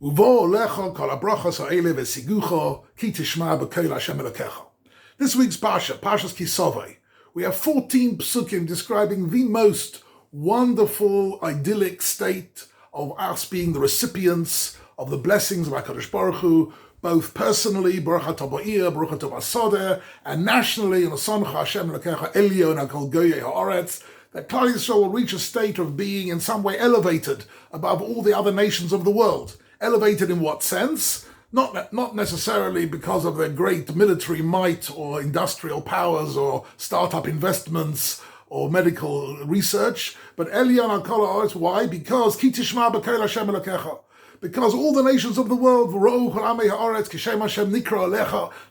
Uvo lecha kol habrachos ha'ele v'sigucho ki tishma b'kol Hashem Elokecha. This week's Parsha, Parshas Ki-Tavo, we have 14 psukim describing the most wonderful, idyllic state of us being the recipients of the blessings of HaKadosh Baruch Hu, both personally, Baruch Atah Ba'ir, Baruch Atah B'Sadeh, and nationally, in the sinha Hashem Elokecha Elyon HaKol Goyei Ha'aretz, that Klal Yisrael will reach a state of being in some way elevated above all the other nations of the world. Elevated in what sense? Not necessarily because of their great military might or industrial powers or startup investments or medical research, but Elyon HaKol Ha'aretz. Why? Because Ki Tishma B'Kol Hashem Elokecha. Because all the nations of the world,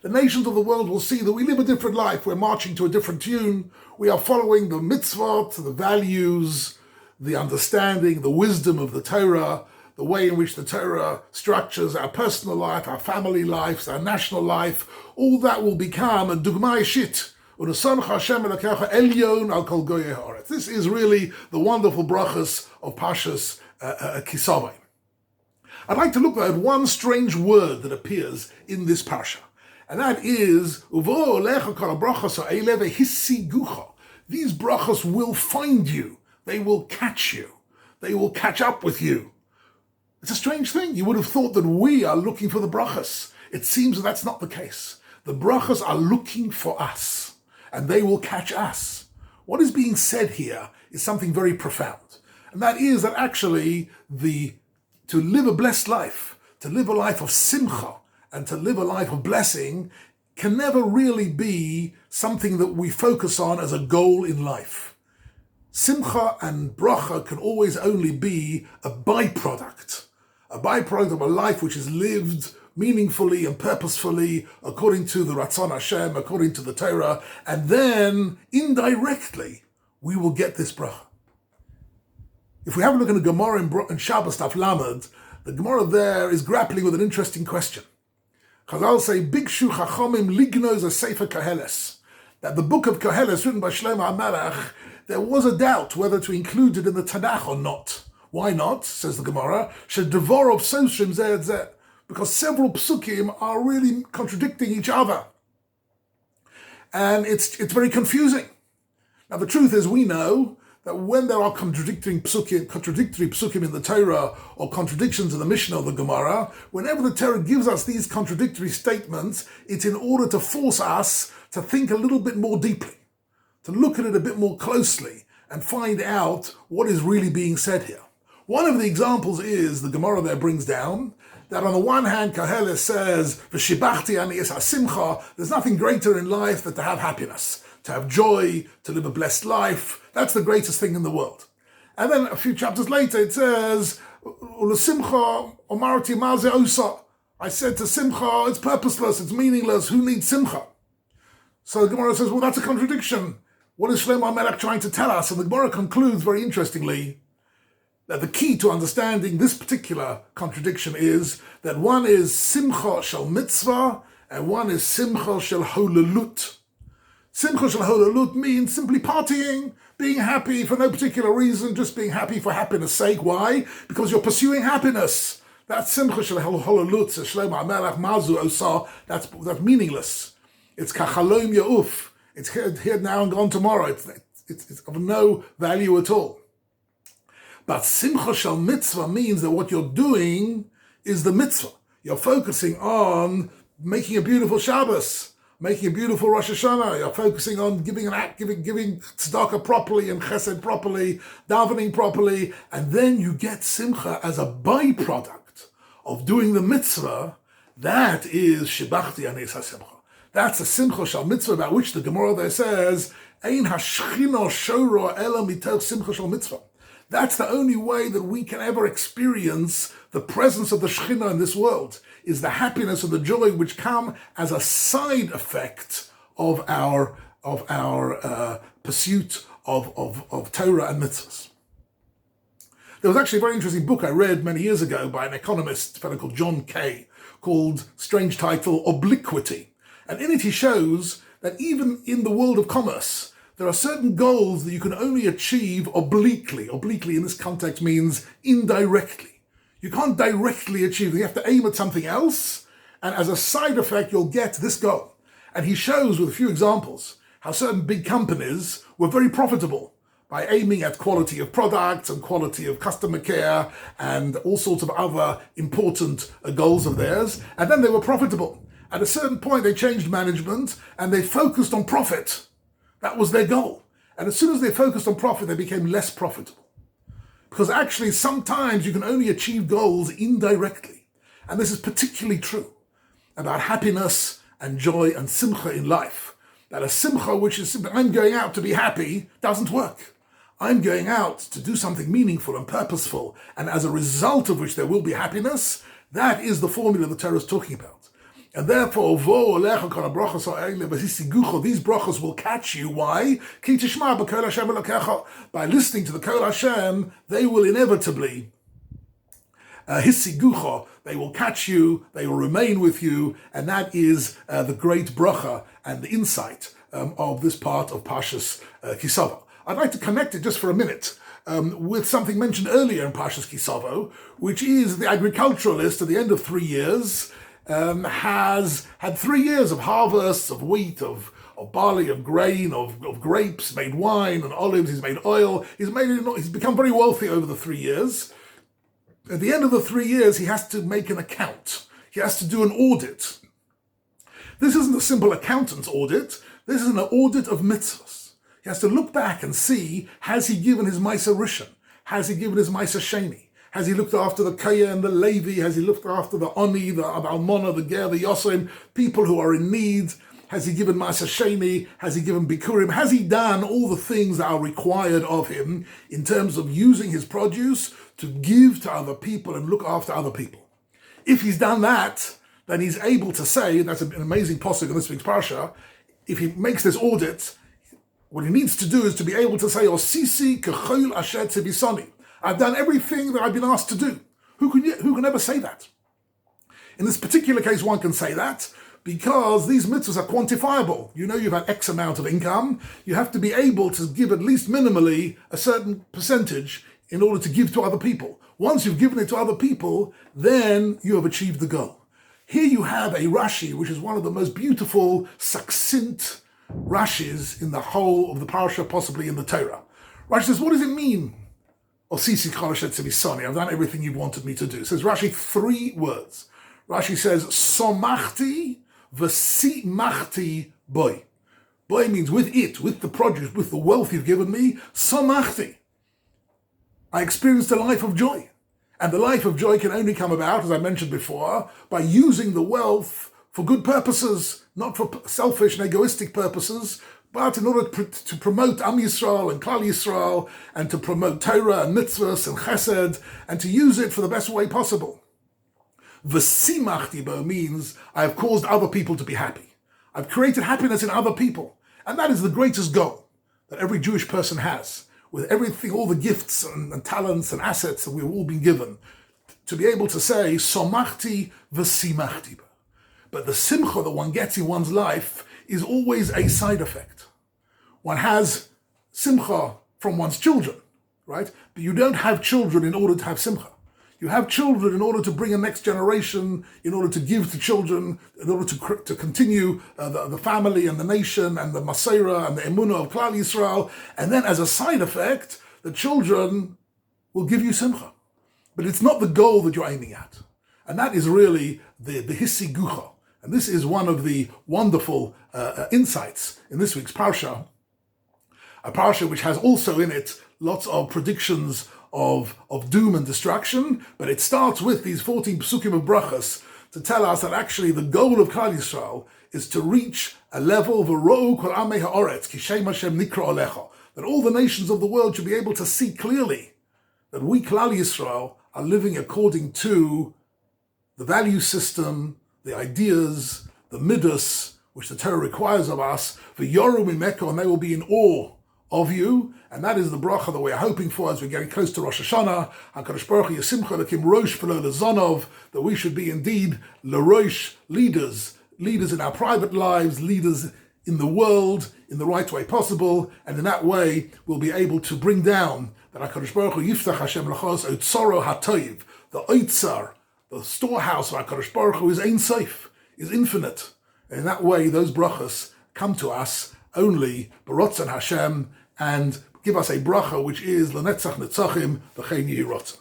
the nations of the world will see that we live a different life. We're marching to a different tune. We are following the mitzvah, the values, the understanding, the wisdom of the Torah, the way in which the Torah structures our personal life, our family lives, our national life. All that will become a dugma ishit. This is really the wonderful brachas of Parshas Ki-Tavo. I'd like to look at one strange word that appears in this parsha, and that is these brachas will find you, they will catch you, they will catch up with you. It's a strange thing. You would have thought that we are looking for the brachas. It seems that that's not the case. The brachas are looking for us, and they will catch us. What is being said here is something very profound, and that is that actually to live a blessed life, to live a life of simcha, and to live a life of blessing can never really be something that we focus on as a goal in life. Simcha and bracha can always only be a byproduct of a life which is lived meaningfully and purposefully according to the Ratzon Hashem, according to the Torah, and then indirectly we will get this bracha. If we have a look at the Gemara in Shabbos Daf Lamed, the Gemara there is grappling with an interesting question. Chazal say, Bikshu Chachomim Lignoz a Sefer Koheles, that the book of Koheles written by Shlomo HaMelech, there was a doubt whether to include it in the Tanakh or not. Why not, says the Gemara, Shedevor of Soshim Zeh Zeh, because several psukim are really contradicting each other. And it's very confusing. Now the truth is, we know that when there are contradictory psukim in the Torah or contradictions in the Mishnah or the Gemara, whenever the Torah gives us these contradictory statements, it's in order to force us to think a little bit more deeply, to look at it a bit more closely and find out what is really being said here. One of the examples is, the Gemara there brings down, that on the one hand, Koheles says, V'shibachti ani es ha-simcha, there's nothing greater in life than to have happiness, to have joy, to live a blessed life. That's the greatest thing in the world. And then a few chapters later it says, Simcha omarti maze osa. I said to Simcha, it's purposeless, it's meaningless, who needs Simcha? So the Gemara says, well, that's a contradiction. What is Shlomo HaMelech trying to tell us? And the Gemara concludes very interestingly that the key to understanding this particular contradiction is that one is Simcha shel mitzvah and one is Simcha shel holalut. Simcha shel holalut means simply partying, being happy for no particular reason, just being happy for happiness' sake. Why? Because you're pursuing happiness. That's Simcha shel holalut, says Shlomo HaMelech, mazu osa, that's meaningless. It's kachalom ya'uf. It's here now and gone tomorrow. It's of no value at all. But Simcha shel mitzvah means that what you're doing is the mitzvah. You're focusing on making a beautiful Shabbos, making a beautiful Rosh Hashanah. You're focusing on giving tzedakah properly and chesed properly, davening properly, and then you get simcha as a byproduct of doing the mitzvah. That is shibachti anes ha-simcha. That's a simcha shel mitzvah, about which the Gemara there says, ein hashchina shora ela mitoch simcha shel mitzvah. That's the only way that we can ever experience the presence of the Shekhinah in this world, is the happiness and the joy which come as a side effect of our pursuit of Torah and mitzvahs. There was actually a very interesting book I read many years ago by an economist, a fellow called John Kay, called, strange title, Obliquity. And in it he shows that even in the world of commerce, there are certain goals that you can only achieve obliquely. Obliquely in this context means indirectly. You can't directly achieve it. You have to aim at something else, and as a side effect, you'll get this goal. And he shows with a few examples how certain big companies were very profitable by aiming at quality of products and quality of customer care and all sorts of other important goals of theirs. And then they were profitable. At a certain point, they changed management and they focused on profit. That was their goal. And as soon as they focused on profit, they became less profitable. Because actually, sometimes you can only achieve goals indirectly. And this is particularly true about happiness and joy and simcha in life. That a simcha, which is simply, I'm going out to be happy, doesn't work. I'm going out to do something meaningful and purposeful, and as a result of which there will be happiness. That is the formula the Torah is talking about. And therefore, these brachos will catch you. Why? By listening to the Kol Hashem, they will inevitably hissigucho, they will catch you, they will remain with you, and that is the great bracha and the insight of this part of Parshas Ki-Tavo. I'd like to connect it just for a minute with something mentioned earlier in Parshas Ki-Tavo, which is the agriculturalist at the end of 3 years has had 3 years of harvests of wheat, of barley, of grain, of grapes, made wine and olives, he's made oil, he's become very wealthy over the 3 years. At the end of the 3 years, he has to make an account. He has to do an audit. This isn't a simple accountant's audit. This is an audit of mitzvahs. He has to look back and see, has he given his Maisa Rishon? Has he given his Maisa Sheni? Has he looked after the Kaya and the Levi? Has he looked after the Oni, the Almona, the Ger, the Yosim, people who are in need? Has he given Maisa Sheni? Has he given Bikurim? Has he done all the things that are required of him in terms of using his produce to give to other people and look after other people? If he's done that, then he's able to say, and that's an amazing pasuk in this week's Parsha, if he makes this audit, what he needs to do is to be able to say, Osisi kechol asher tzibisani. I've done everything that I've been asked to do. Who can ever say that? In this particular case, one can say that because these mitzvahs are quantifiable. You know you've had X amount of income. You have to be able to give at least minimally a certain percentage in order to give to other people. Once you've given it to other people, then you have achieved the goal. Here you have a Rashi, which is one of the most beautiful, succinct Rashis in the whole of the Parsha, possibly in the Torah. Rashi says, what does it mean? I've done everything you wanted me to do. It says Rashi 3 words. Rashi says, somachti v'simachti boy. Boy means with it, with the produce, with the wealth you've given me, somachti. I experienced a life of joy. And the life of joy can only come about, as I mentioned before, by using the wealth for good purposes, not for selfish and egoistic purposes, but in order to promote Am Yisrael and Klal Yisrael, and to promote Torah and mitzvahs and chesed, and to use it for the best way possible. V'simachti bo means I have caused other people to be happy. I've created happiness in other people. And that is the greatest goal that every Jewish person has, with everything, all the gifts and talents and assets that we've all been given, to be able to say, somachti v'simachti bo. But the simcha that one gets in one's life is always a side effect. One has simcha from one's children, right? But you don't have children in order to have simcha. You have children in order to bring a next generation, in order to give to children, in order to continue the family and the nation and the Maseira and the Emunah of Klal Yisrael. And then as a side effect, the children will give you simcha. But it's not the goal that you're aiming at. And that is really the hissigucha. And this is one of the wonderful insights in this week's Parsha, a Parsha which has also in it lots of predictions of doom and destruction, but it starts with these 14 psukim of brachas to tell us that actually the goal of Klal Yisrael is to reach a level of v'ro'u kol amei ha'oretz ki shem Hashem nikra alecha, that all the nations of the world should be able to see clearly that we Klal Yisrael are living according to the value system, the ideas, the midas, which the Torah requires of us, for Yoru Mimeko, and they will be in awe of you. And that is the bracha that we're hoping for as we're getting close to Rosh Hashanah. HaKadosh Baruch Hu Simcha Lakim Rosh V'lo Lezonov, that we should be indeed L'Rosh leaders in our private lives, leaders in the world, in the right way possible, and in that way we'll be able to bring down that HaKadosh Baruch Hu yiftach Hashem l'chos otzoro hatoiv, the oitzar, the storehouse of HaKadosh Baruch Hu is ein sof, is infinite. And in that way, those brachas come to us only b'rotzon Hashem and give us a bracha which is l'netzach netzachim v'chein yehi rotzon.